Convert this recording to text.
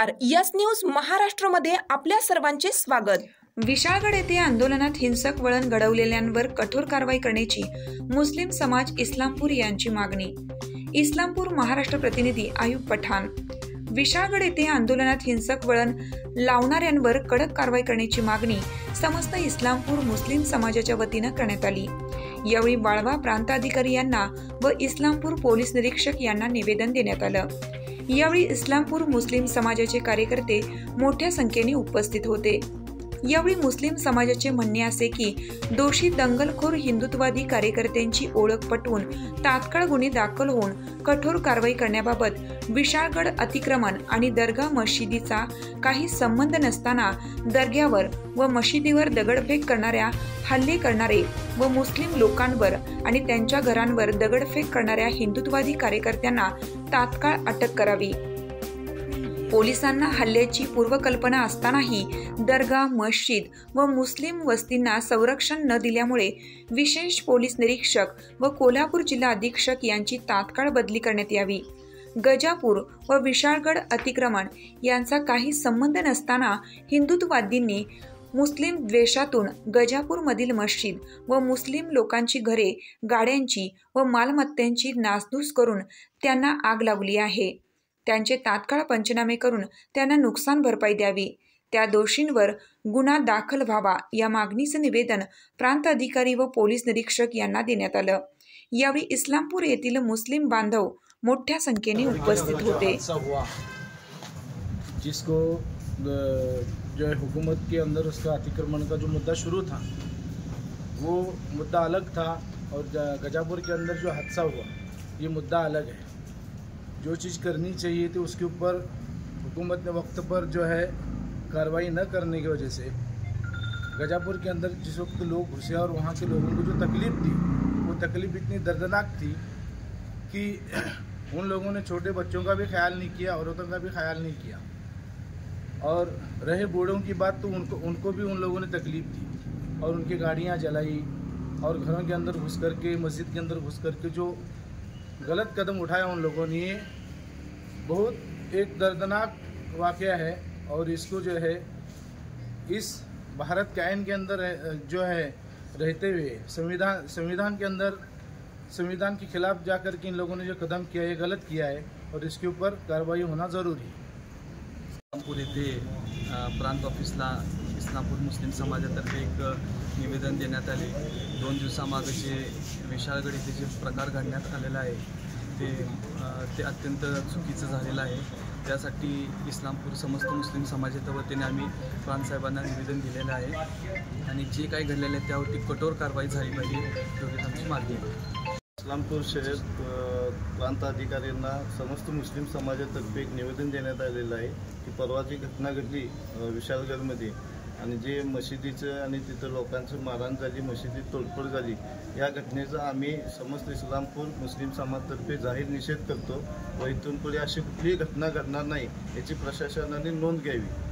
नमस्कार, yes news महाराष्ट्रमध्ये आपल्या सर्वांचे स्वागत। विशाळगड येथे आंदोलनात हिंसक वळण घडवलेल्यांवर कठोर कारवाई करण्याची मुस्लिम समाज इस्लामपूर यांची मागणी। इस्लामपूर महाराष्ट्र प्रतिनिधी आयुब पठाण। विशाळगड येथे आंदोलनात हिंसक वळण लावणाऱ्यांवर कडक कारवाई करण्याची मागणी समस्त इस्लामपूर मुस्लिम समाजाच्या वतीने करण्यात आली। यावेळी वाळवा प्रांताधिकारी यांना व इस्लामपूर पोलीस निरीक्षक यांना निवेदन देण्यात आलं। यावेळी इस्लामपूर मुस्लिम समाजाचे कार्यकर्ते मोठ्या संख्येने उपस्थित होते। यावेळी मुस्लिम समाजाचे म्हणणे असे की दोषी दंगलखोर हिंदुत्ववादी कार्यकर्त्यांची ओळख पटवून तात्काळ गुन्हे दाखल होऊन कठोर कारवाई करण्याबाबत विशाळगड अतिक्रमण आणि दर्गा मशिदीचा काही संबंध नसताना दर्ग्यावर व मशिदीवर दगडफेक करणाऱ्या, हल्ले करणारे व मुस्लिम लोकांवर आणि त्यांच्या घरांवर दगडफेक करणाऱ्या हिंदुत्ववादी कार्यकर्त्यांना तात्काळ अटक करावी। पोलिसांना हल्ल्याची पूर्वकल्पना असतानाही दर्गा, मस्जिद व मुस्लिम वस्तींना संरक्षण न दिल्यामुळे विशेष पोलीस निरीक्षक व कोल्हापूर जिल्हा अधीक्षक यांची तात्काळ बदली करण्यात यावी। गजापूर व विशाळगड अतिक्रमण यांचा काही संबंध नसताना हिंदुत्ववादींनी मुस्लिम द्वेषातून गजापूरमधील मस्जिद व मुस्लिम लोकांची घरे, गाड्यांची व मालमत्तांची नासधूस करून त्यांना आग लावली आहे। त्यांचे तात्काळ पंचनामे करून त्यांना नुकसान भरपाई द्यावी। त्या दोषींवर गुन्हा दाखल व्हावा या मागणीचे निवेदन प्रांत अधिकारी व पोलीस निरीक्षक यांना देण्यात आलं। यावेळी इस्लामपूर येथील मुस्लिम बांधव मोठ्या संख्येने उपस्थित होते। जिसको जो है हुकूमत के अंदर उसका अतिक्रमण का जो मुद्दा शुरू था वो मुद्दा अलग था और गजापुर के अंदर जो हादसा हुआ ये मुद्दा अलग है। जो चीज़ करनी चाहिए थी उसके ऊपर हुकूमत ने वक्त पर जो है कार्रवाई न करने की वजह से गजापुर के अंदर जिस वक्त लोग घुसे और वहाँ के लोगों को जो तकलीफ़ थी वो तकलीफ़ इतनी दर्दनाक थी कि उन लोगों ने छोटे बच्चों का भी ख्याल नहीं किया, औरतों का भी ख्याल नहीं किया। और रहे बूढ़ों की बात तो उनको भी उन लोगों ने तकलीफ़ दी और उनकी गाड़ियाँ जलाई और घरों के अंदर घुस करके, मस्जिद के अंदर घुस करके जो गलत कदम उठाया उन लोगों ने, ये बहुत एक दर्दनाक वाक़या है। और इसको जो है इस भारत कायन के अंदर जो है रहते हुए संविधान के अंदर संविधान के खिलाफ जाकर के इन लोगों ने जो कदम किया ये गलत किया है और इसके ऊपर कार्रवाई होना ज़रूरी है। इस्लामपूर येथे प्रांत ऑफिसला इस्लामपूर मुस्लिम समाजातर्फे एक निवेदन देण्यात आले। 2 दिवसामागे जे विशाळगड येथे जे प्रकार घडण्यात आलेला आहे ते अत्यंत चुकीचं झालेलं आहे। त्यासाठी इस्लामपूर समस्त मुस्लिम समाजाच्या वतीने आम्ही प्रांतसाहेबांना निवेदन दिलेलं आहे आणि जे काही घडलेलं आहे त्यावरती कठोर कारवाई झाली पाहिजे एवढीच आमची मागणी आहे। इस्लामपूर शहर प्रांत अधिकाऱ्यांना समस्त मुस्लिम समाजातर्फे एक निवेदन देण्यात आलेलं आहे की परवाची घटना घडली विशाळगडमध्ये आणि जे मशिदीचं आणि तिथं लोकांचं मारहाण झाली, मशिदीत तोडफोड झाली, या घटनेचा आम्ही समस्त इस्लामपूर मुस्लिम समाजातर्फे जाहीर निषेध करतो व इथून पुढे अशी कुठलीही घटना घडणार नाही याची प्रशासनाने नोंद घ्यावी।